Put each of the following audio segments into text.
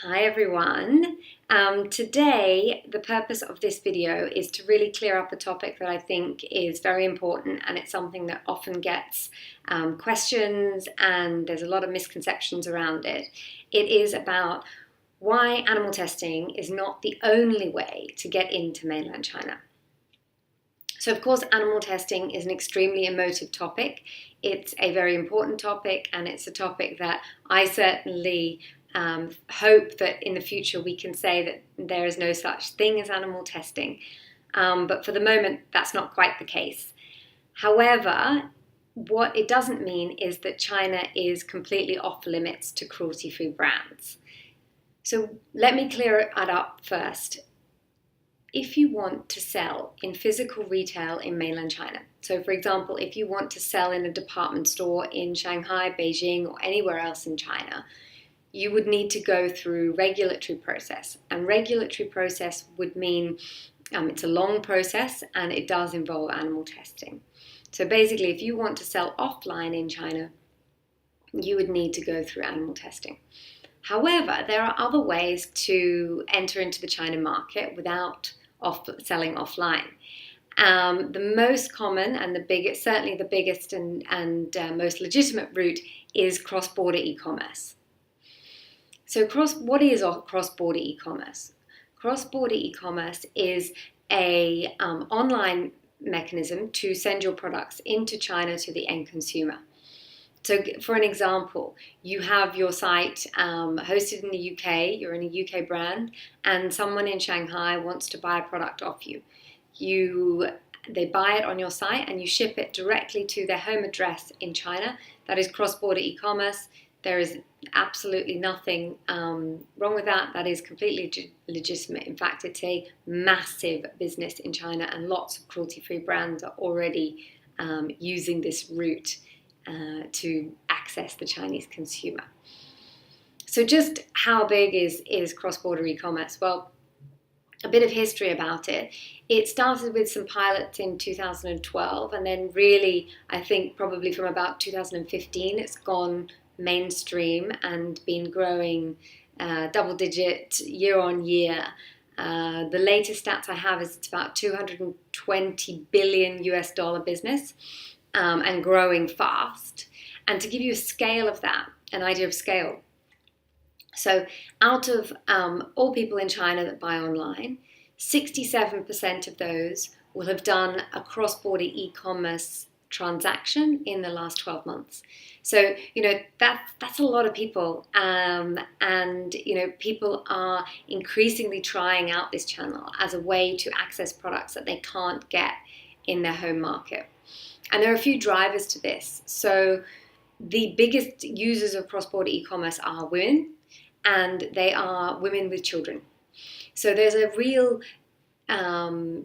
Hi everyone. Today, the purpose of this video is to really clear up a topic that I think is very important, and it's something that often gets questions and there's a lot of misconceptions around it. It is about why animal testing is not the only way to get into mainland China. So of course, animal testing is an extremely emotive topic. It's a very important topic, and it's a topic that I certainly hope that in the future we can say that there is no such thing as animal testing. But for the moment, that's not quite the case. However, what it doesn't mean is that China is completely off limits to cruelty-free brands. So let me clear it up first. If you want to sell in physical retail in mainland China, so for example, if you want to sell in a department store in Shanghai, Beijing, or anywhere else in China, you would need to go through regulatory process. And regulatory process would mean it's a long process, and it does involve animal testing. So basically, if you want to sell offline in China, you would need to go through animal testing. However, there are other ways to enter into the China market without selling offline. The most common and certainly the biggest and most legitimate route is cross-border e-commerce. So what is cross-border e-commerce? Cross-border e-commerce is a online mechanism to send your products into China to the end consumer. So for an example, you have your site hosted in the UK, you're in a UK brand, and someone in Shanghai wants to buy a product off you. They buy it on your site and you ship it directly to their home address in China. That is cross-border e-commerce. There is absolutely nothing wrong with that. That is completely legitimate. In fact, it's a massive business in China, and lots of cruelty-free brands are already using this route to access the Chinese consumer. So just how big is cross-border e-commerce? Well, a bit of history about it. It started with some pilots in 2012, and then really, I think probably from about 2015, it's gone mainstream and been growing double-digit year on year. The latest stats I have is it's about $220 billion US business. And growing fast. And to give you a scale of that, an idea of scale. So out of all people in China that buy online, 67% of those will have done a cross-border e-commerce transaction in the last 12 months. So, that's a lot of people. And, people are increasingly trying out this channel as a way to access products that they can't get in their home market. And there are a few drivers to this. So the biggest users of cross-border e-commerce are women, and they are women with children. So there's a real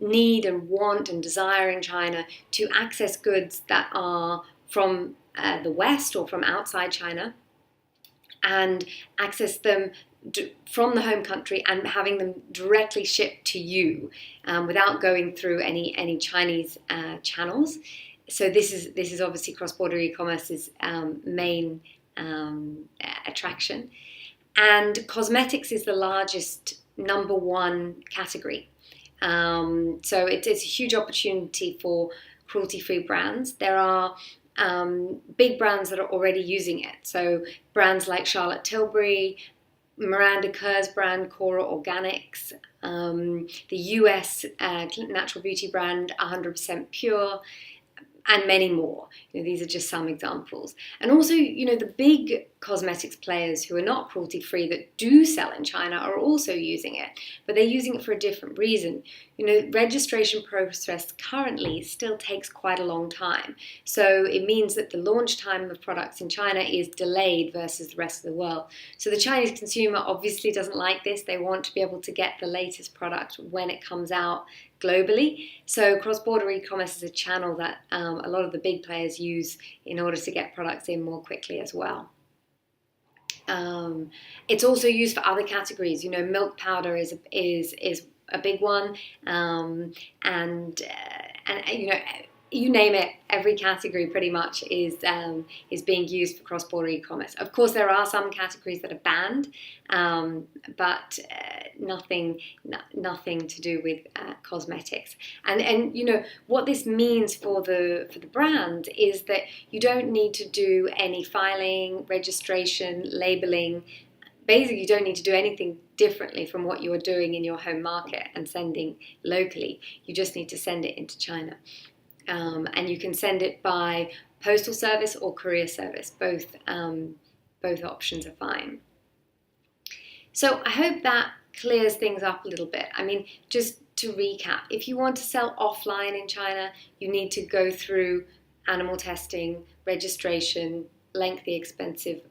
need and want and desire in China to access goods that are from the West or from outside China, and access them from the home country and having them directly shipped to you without going through any Chinese channels. So this is obviously cross-border e-commerce's main attraction. And cosmetics is the largest number one category. So it's a huge opportunity for cruelty-free brands. There are big brands that are already using it. So brands like Charlotte Tilbury, Miranda Kerr's brand Cora Organics, the US natural beauty brand 100% Pure, and many more. These are just some examples. And also, the big cosmetics players who are not cruelty-free that do sell in China are also using it, but they're using it for a different reason. Registration process currently still takes quite a long time. So it means that the launch time of products in China is delayed versus the rest of the world. So the Chinese consumer obviously doesn't like this. They want to be able to get the latest product when it comes out globally. So cross-border e-commerce is a channel that a lot of the big players use in order to get products in more quickly as well. It's also used for other categories. Milk powder is a big one, and you name it, every category pretty much is being used for cross-border e-commerce. Of course, there are some categories that are banned, but nothing to do with cosmetics. And you know what this means for the brand is that you don't need to do any filing, registration, labeling. Basically, you don't need to do anything differently from what you're doing in your home market and sending locally. You just need to send it into China. And you can send it by postal service or courier service. Both options are fine. So I hope that clears things up a little bit. I mean, just to recap, if you want to sell offline in China, you need to go through animal testing, registration, lengthy, expensive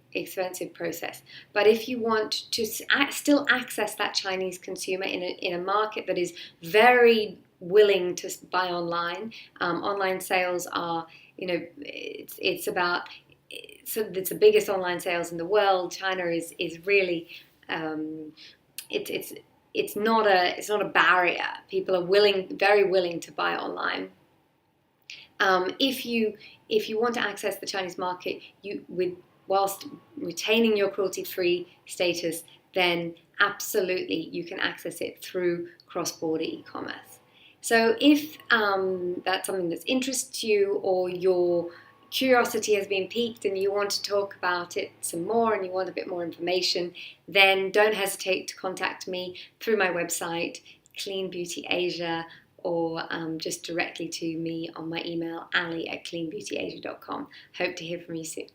process. But if you want to still access that Chinese consumer in a market that is very willing to buy online, online sales are, you know, it's the biggest online sales in the world. China is really it's not a barrier. People are very willing to buy online. If you want to access the Chinese market, whilst retaining your cruelty-free status, then absolutely you can access it through cross-border e-commerce. So if that's something that interests you, or your curiosity has been piqued and you want to talk about it some more and you want a bit more information, then don't hesitate to contact me through my website, Clean Beauty Asia, or just directly to me on my email, ali@cleanbeautyasia.com. Hope to hear from you soon.